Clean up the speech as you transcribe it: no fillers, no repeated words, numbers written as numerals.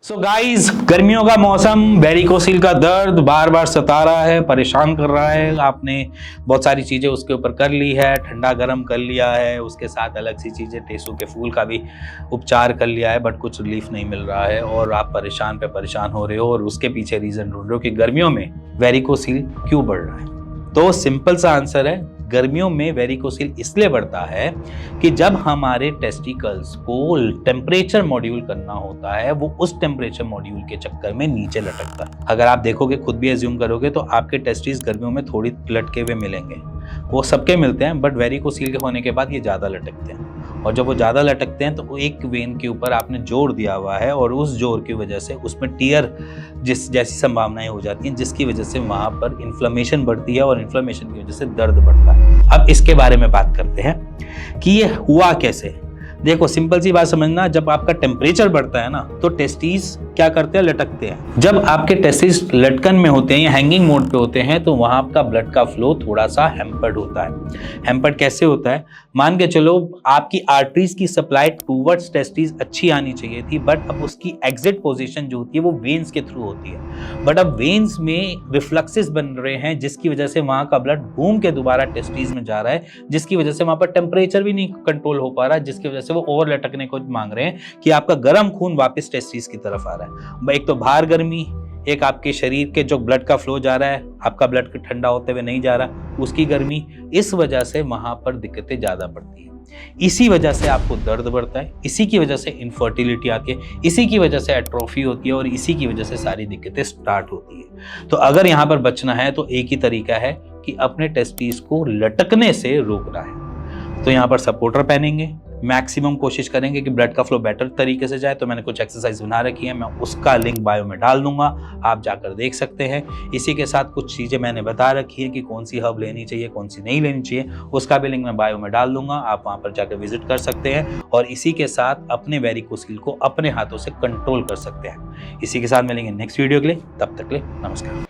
So guys, गर्मियों का मौसम, वेरिकोसिल का दर्द बार बार सता रहा है, परेशान कर रहा है। आपने बहुत सारी चीज़ें उसके ऊपर कर ली है, ठंडा गर्म कर लिया है, उसके साथ अलग सी चीज़ें टेसू के फूल का भी उपचार कर लिया है, बट कुछ रिलीफ नहीं मिल रहा है और आप परेशान पे परेशान हो रहे हो और उसके पीछे रीज़न ढूंढ रहे हो कि गर्मियों में वेरिकोसिल क्यों बढ़ रहा है। तो सिंपल सा आंसर है, गर्मियों में वेरिकोसिल इसलिए बढ़ता है कि जब हमारे टेस्टिकल्स को टेम्परेचर मॉड्यूल करना होता है, वो उस टेम्परेचर मॉड्यूल के चक्कर में नीचे लटकता है। अगर आप देखोगे, खुद भी एज्यूम करोगे, तो आपके टेस्टिस गर्मियों में थोड़ी लटके हुए मिलेंगे। वो सबके मिलते हैं, बट वेरिकोसिल के होने के बाद ये ज़्यादा लटकते हैं। और जब वो ज़्यादा लटकते हैं तो वो एक वेन के ऊपर आपने जोर दिया हुआ है और उस जोर की वजह से उसमें टीयर जैसी संभावनाएं हो जाती हैं, जिसकी वजह से वहाँ पर इन्फ्लेमेशन बढ़ती है और इन्फ्लेमेशन की वजह से दर्द बढ़ता है। अब इसके बारे में बात करते हैं कि ये हुआ कैसे। देखो, सिंपल सी बात समझना, जब आपका टेम्परेचर बढ़ता है ना, तो टेस्टिस क्या करते हैं, लटकते हैं। जब आपके टेस्टिस लटकन में होते हैं या हैंगिंग मोड पे होते हैं, तो वहां आपका ब्लड का फ्लो थोड़ा सा हैम्पर्ड होता है। हैम्पर्ड कैसे होता है? मान के चलो, आपकी आर्टरीज की सप्लाई टूवर्ड्स टेस्टिस अच्छी आनी चाहिए थी, बट अब उसकी एग्जिट पोजीशन जो होती है वो वेन्स के थ्रू होती है। बट अब वेन्स में रिफ्लक्सेस बन रहे हैं, जिसकी वजह से वहां का ब्लड घूम के दोबारा टेस्टिस में जा रहा है, जिसकी वजह से वहां पर टेम्परेचर भी नहीं कंट्रोल हो पा रहा है, जिसकी वजह से वो ओवर लटकने को मांग रहे हैं कि आपका गर्म खून वापस टेस्टिस की तरफ आ रहा है। एक तो बाहर गर्मी, एक आपके शरीर के जो ब्लड का फ्लो जा रहा है, आपका ब्लड ठंडा होते हुए नहीं जा रहा, उसकी गर्मी, इस वजह से वहां पर दिक्कतें ज्यादा बढ़ती है। इसी वजह से आपको दर्द बढ़ता है, इसी की वजह से इनफर्टिलिटी आती है, इसी की वजह से एट्रोफी होती है और इसी की वजह से सारी दिक्कतें स्टार्ट होती है। तो अगर यहाँ पर बचना है तो एक ही तरीका है कि अपने टेस्टिस को लटकने से रोकना है। तो यहाँ पर सपोर्टर पहनेंगे, मैक्सिमम कोशिश करेंगे कि ब्लड का फ्लो बेटर तरीके से जाए। तो मैंने कुछ एक्सरसाइज बना रखी है, मैं उसका लिंक बायो में डाल दूंगा, आप जाकर देख सकते हैं। इसी के साथ कुछ चीज़ें मैंने बता रखी है कि कौन सी हर्ब लेनी चाहिए, कौन सी नहीं लेनी चाहिए, उसका भी लिंक मैं बायो में डाल दूंगा, आप वहां पर जाकर विजिट कर सकते हैं और इसी के साथ अपने वेरिकोसिल को अपने हाथों से कंट्रोल कर सकते हैं। इसी के साथ मिलेंगे नेक्स्ट वीडियो के लिए, तब तक के लिए नमस्कार।